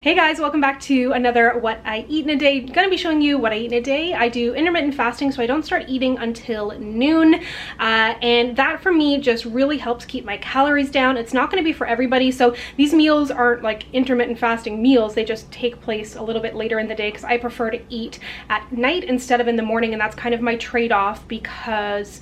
Hey guys, welcome back to another What I Eat in a Day. I'm gonna be showing you what I eat in a day. I do intermittent fasting, so I don't start eating until noon. And that for me just really helps keep my calories down. It's not gonna be for everybody, so these meals aren't like intermittent fasting meals. They just take place a little bit later in the day because I prefer to eat at night instead of in the morning, and that's kind of my trade-off because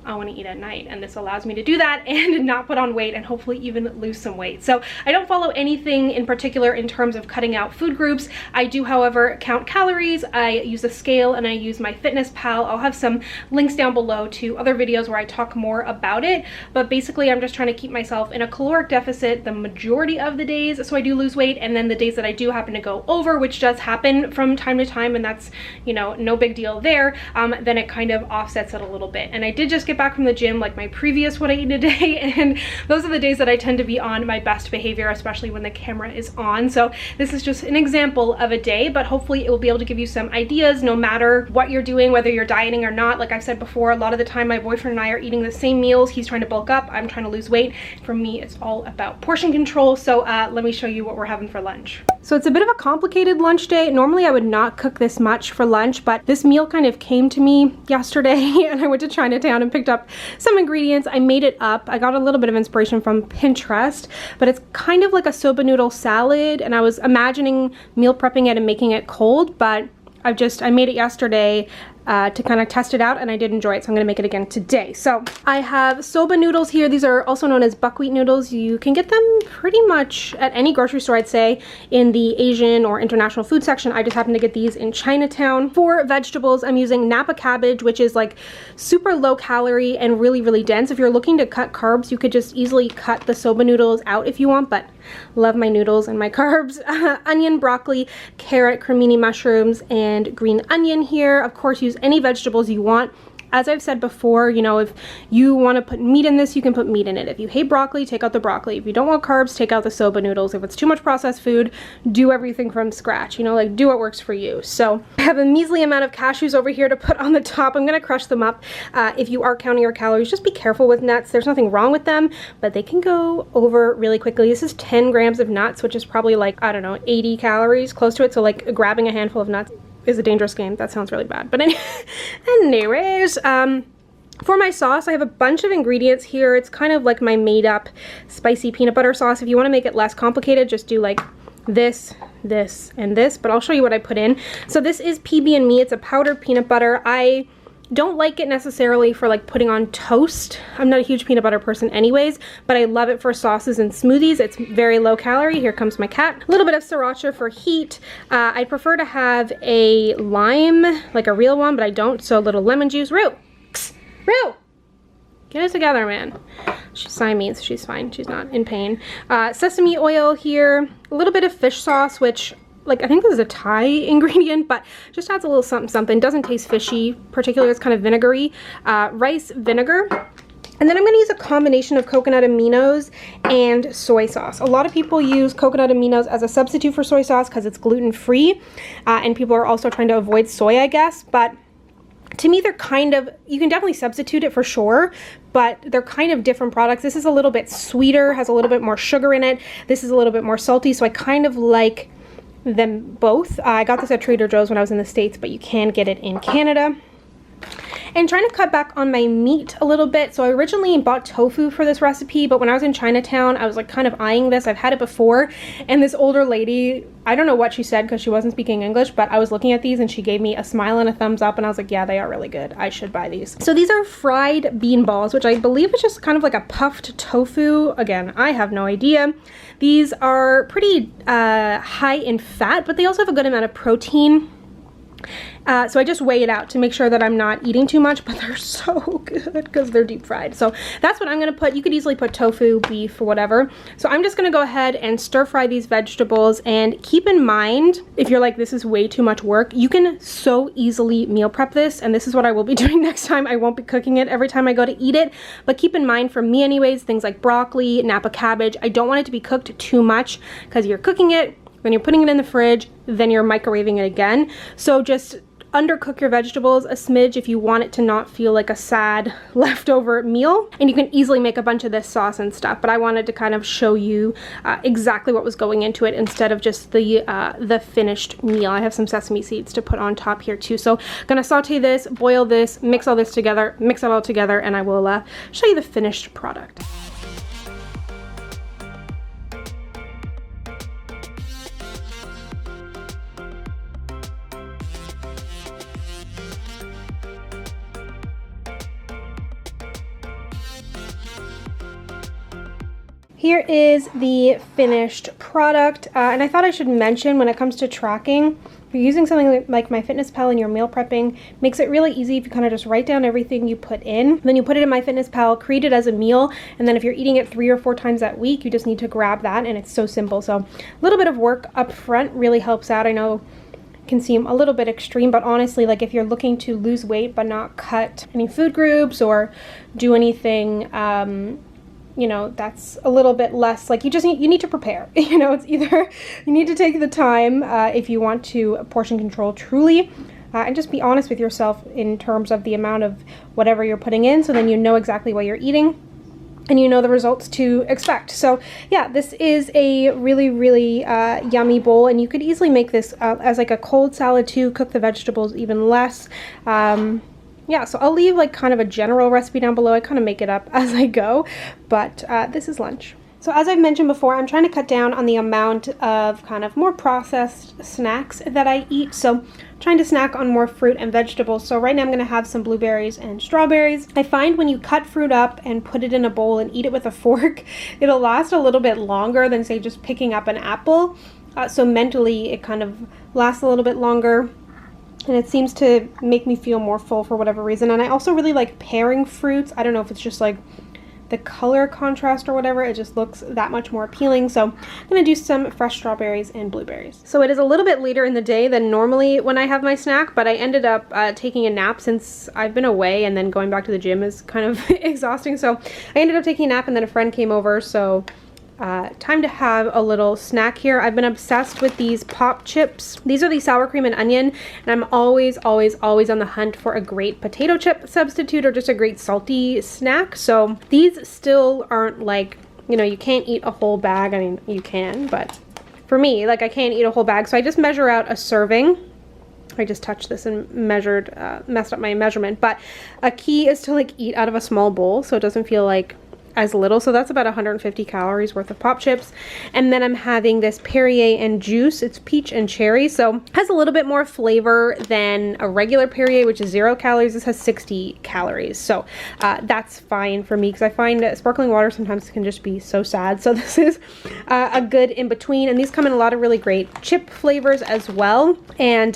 I want to eat at night, and this allows me to do that and not put on weight and hopefully even lose some weight. So I don't follow anything in particular in terms of cutting out food groups. I do, however, count calories. I use a scale and I use my Fitness Pal. I'll have some links down below to other videos where I talk more about it, but basically I'm just trying to keep myself in a caloric deficit the majority of the days so I do lose weight, and then the days that I do happen to go over, which does happen from time to time, and that's, you know, no big deal there, then it kind of offsets it a little bit. And I did just get back from the gym like my previous What I Eat in a Day, and those are the days that I tend to be on my best behavior, especially when the camera is on. So this is just an example of a day, but hopefully it will be able to give you some ideas no matter what you're doing, whether you're dieting or not. Like I've said before, a lot of the time my boyfriend and I are eating the same meals. He's trying to bulk up, I'm trying to lose weight. For me, it's all about portion control. So let me show you what we're having for lunch. So it's a bit of a complicated lunch day. Normally I would not cook this much for lunch, but this meal kind of came to me yesterday and I went to Chinatown and picked up some ingredients. I made it up. I got a little bit of inspiration from Pinterest, but it's kind of like a soba noodle salad, and I was imagining meal prepping it and making it cold, but I made it yesterday to kind of test it out, and I did enjoy it, so I'm gonna make it again today. So I have soba noodles here. These are also known as buckwheat noodles. You can get them pretty much at any grocery store, I'd say, in the Asian or international food section. I just happen to get these in Chinatown. For vegetables, I'm using nappa cabbage, which is like super low calorie and really, really dense. If you're looking to cut carbs, you could just easily cut the soba noodles out if you want, but love my noodles and my carbs. Onion, broccoli, carrot, cremini mushrooms, and green onion here. Of course, use any vegetables you want. As I've said before, you know, if you want to put meat in this, you can put meat in it. If you hate broccoli, take out the broccoli. If you don't want carbs, take out the soba noodles. If it's too much processed food, do everything from scratch, you know, like do what works for you. So I have a measly amount of cashews over here to put on the top. I'm going to crush them up. If you are counting your calories, just be careful with nuts. There's nothing wrong with them, but they can go over really quickly. This is 10 grams of nuts, which is probably like, I don't know, 80 calories, close to it. So like grabbing a handful of nuts is a dangerous game. That sounds really bad. But anyways, for my sauce, I have a bunch of ingredients here. It's kind of like my made up spicy peanut butter sauce. If you want to make it less complicated, just do like this, this, and this, but I'll show you what I put in. So this is PB&Me. It's a powdered peanut butter. I don't like it necessarily for like putting on toast. I'm not a huge peanut butter person anyways, but I love it for sauces and smoothies. It's very low calorie. Here comes my cat. A little bit of sriracha for heat. I prefer to have a lime, like a real one, but I don't, so a little lemon juice. Rue! Rue! Get it together, man. She's Siamese, she's fine. She's not in pain. Sesame oil here. A little bit of fish sauce, which like I think this is a Thai ingredient, but just adds a little something something. Doesn't taste fishy particularly. It's kind of vinegary. Rice vinegar. And then I'm going to use a combination of coconut aminos and soy sauce. A lot of people use coconut aminos as a substitute for soy sauce because it's gluten-free, and people are also trying to avoid soy, I guess, but to me they're kind of, you can definitely substitute it for sure, but they're kind of different products. This is a little bit sweeter, has a little bit more sugar in it. This is a little bit more salty, so I kind of like them both. I got this at Trader Joe's when I was in the States, but you can get it in Canada. And trying to cut back on my meat a little bit. So I originally bought tofu for this recipe, but when I was in Chinatown, I was like kind of eyeing this. I've had it before, and this older lady, I don't know what she said because she wasn't speaking English, but I was looking at these and she gave me a smile and a thumbs up, and I was like, yeah, they are really good. I should buy these. So these are fried bean balls, which I believe is just kind of like a puffed tofu. Again, I have no idea. These are pretty high in fat, but they also have a good amount of protein. So I just weigh it out to make sure that I'm not eating too much, but they're so good because they're deep fried. So that's what I'm going to put. You could easily put tofu, beef, or whatever. So I'm just going to go ahead and stir fry these vegetables, and keep in mind, if you're like, this is way too much work, you can so easily meal prep this, and this is what I will be doing next time. I won't be cooking it every time I go to eat it, but keep in mind, for me anyways, things like broccoli, nappa cabbage, I don't want it to be cooked too much because you're cooking it, then you're putting it in the fridge, then you're microwaving it again. So just undercook your vegetables a smidge if you want it to not feel like a sad leftover meal. And you can easily make a bunch of this sauce and stuff, but I wanted to kind of show you exactly what was going into it instead of just the finished meal. I have some sesame seeds to put on top here too. So I'm gonna saute this, boil this, mix all this together, mix it all together, and I will show you the finished product. Here is the finished product, and I thought I should mention when it comes to tracking, if you're using something like MyFitnessPal and you're meal prepping, makes it really easy if you kind of just write down everything you put in. Then you put it in MyFitnessPal, create it as a meal, and then if you're eating it 3 or 4 times that week, you just need to grab that, and it's so simple. So a little bit of work up front really helps out. I know it can seem a little bit extreme, but honestly, like if you're looking to lose weight but not cut any food groups or do anything you know, that's a little bit less, like you need to prepare. You know, it's either you need to take the time if you want to portion control truly, and just be honest with yourself in terms of the amount of whatever you're putting in, so then you know exactly what you're eating and you know the results to expect. So yeah, this is a really, really yummy bowl, and you could easily make this as like a cold salad too, cook the vegetables even less. Yeah, so I'll leave like kind of a general recipe down below. I kind of make it up as I go, but this is lunch. So as I've mentioned before, I'm trying to cut down on the amount of kind of more processed snacks that I eat. So I'm trying to snack on more fruit and vegetables. So right now I'm going to have some blueberries and strawberries. I find when you cut fruit up and put it in a bowl and eat it with a fork, it'll last a little bit longer than say just picking up an apple. So mentally it kind of lasts a little bit longer. And it seems to make me feel more full for whatever reason. And I also really like pairing fruits. I don't know if it's just like the color contrast or whatever. It just looks that much more appealing. So I'm going to do some fresh strawberries and blueberries. So it is a little bit later in the day than normally when I have my snack, but I ended up taking a nap since I've been away, and then going back to the gym is kind of exhausting. So I ended up taking a nap, and then a friend came over. So time to have a little snack here. I've been obsessed with these pop chips. These are the sour cream and onion, and I'm always on the hunt for a great potato chip substitute or just a great salty snack. So these still aren't like, you know, you can't eat a whole bag. I mean, you can, but for me, like I can't eat a whole bag. So I just measure out a serving. I just touched this and measured, messed up my measurement, but a key is to like eat out of a small bowl so it doesn't feel like as little. So that's about 150 calories worth of pop chips. And then I'm having this Perrier and juice. It's peach and cherry, so has a little bit more flavor than a regular Perrier, which is 0 calories. This has 60 calories, so that's fine for me because I find sparkling water sometimes can just be so sad. So this is a good in between, and these come in a lot of really great chip flavors as well. And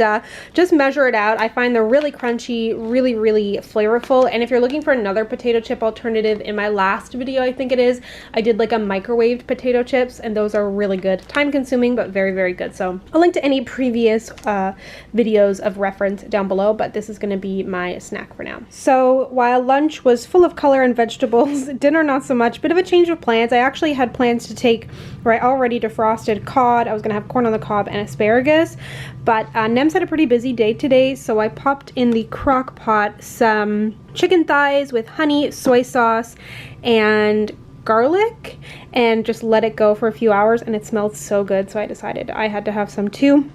just measure it out. I find they're really crunchy, really flavorful. And if you're looking for another potato chip alternative, in my last video, I think it is, I did like a microwaved potato chips, and those are really good. Time consuming, but very good. So I'll link to any previous videos of reference down below, but this is going to be my snack for now. So while lunch was full of color and vegetables, dinner not so much. Bit of a change of plans. I actually had plans to take already defrosted cod. I was going to have corn on the cob and asparagus, but Nems had a pretty busy day today, so I popped in the crock pot some chicken thighs with honey, soy sauce, and garlic, and just let it go for a few hours, and it smelled so good, so I decided I had to have some too.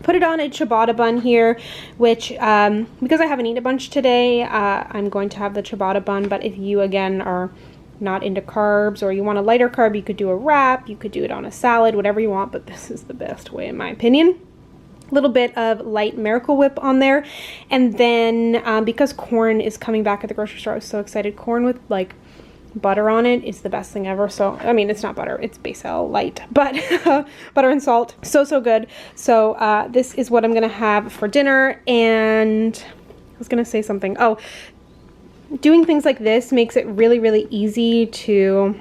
Put it on a ciabatta bun here, which because I haven't eaten a bunch today, I'm going to have the ciabatta bun. But if you again are not into carbs, or you want a lighter carb, you could do a wrap, you could do it on a salad, whatever you want, but this is the best way in my opinion. A little bit of light Miracle Whip on there, and then because corn is coming back at the grocery store, I was so excited. Corn with like butter on it is the best thing ever. So I mean, it's not butter, it's Basil light, but butter and salt, so good. So this is what I'm gonna have for dinner. And I was gonna say something. Oh, doing things like this makes it really easy to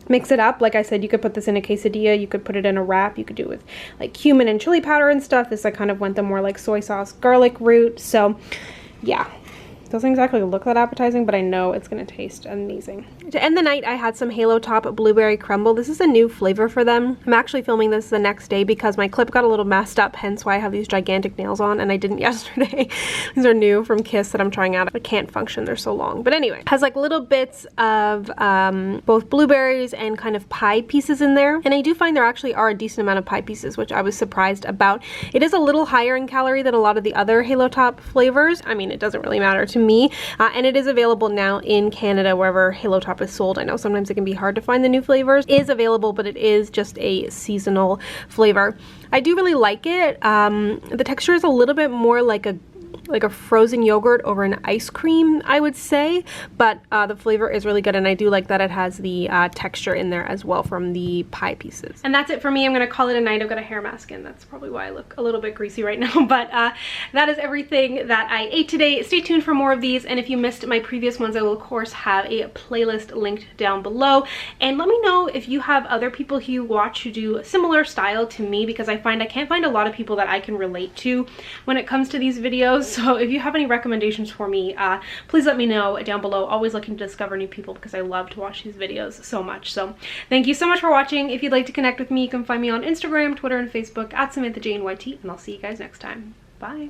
mix it up. Like I said, you could put this in a quesadilla, you could put it in a wrap, you could do it with like cumin and chili powder and stuff. This I kind of went the more like soy sauce garlic route. So yeah, Doesn't exactly look that appetizing, but I know it's gonna taste amazing. To end the night, I had some Halo Top blueberry crumble. This is a new flavor for them. I'm actually filming this the next day because my clip got a little messed up, hence why I have these gigantic nails on, and I didn't yesterday. These are new from Kiss that I'm trying out. I can't function, they're so long. But anyway, has like little bits of both blueberries and kind of pie pieces in there. And I do find there actually are a decent amount of pie pieces, which I was surprised about. It is a little higher in calorie than a lot of the other Halo Top flavors. I mean, it doesn't really matter to me. And it is available now in Canada wherever Halo Top is sold. I know sometimes it can be hard to find the new flavors. It is available, but it is just a seasonal flavor. I do really like it. The texture is a little bit more like a frozen yogurt over an ice cream, I would say, but the flavor is really good, and I do like that it has the texture in there as well from the pie pieces. And that's it for me. I'm gonna call it a night. I've got a hair mask in. That's probably why I look a little bit greasy right now, but that is everything that I ate today. Stay tuned for more of these, and if you missed my previous ones, I will of course have a playlist linked down below. And let me know if you have other people who you watch who do a similar style to me, because I find I can't find a lot of people that I can relate to when it comes to these videos. So if you have any recommendations for me, please let me know down below. Always looking to discover new people because I love to watch these videos so much. So thank you so much for watching. If you'd like to connect with me, you can find me on Instagram, Twitter, and Facebook at SamanthaJNYT, and I'll see you guys next time. Bye.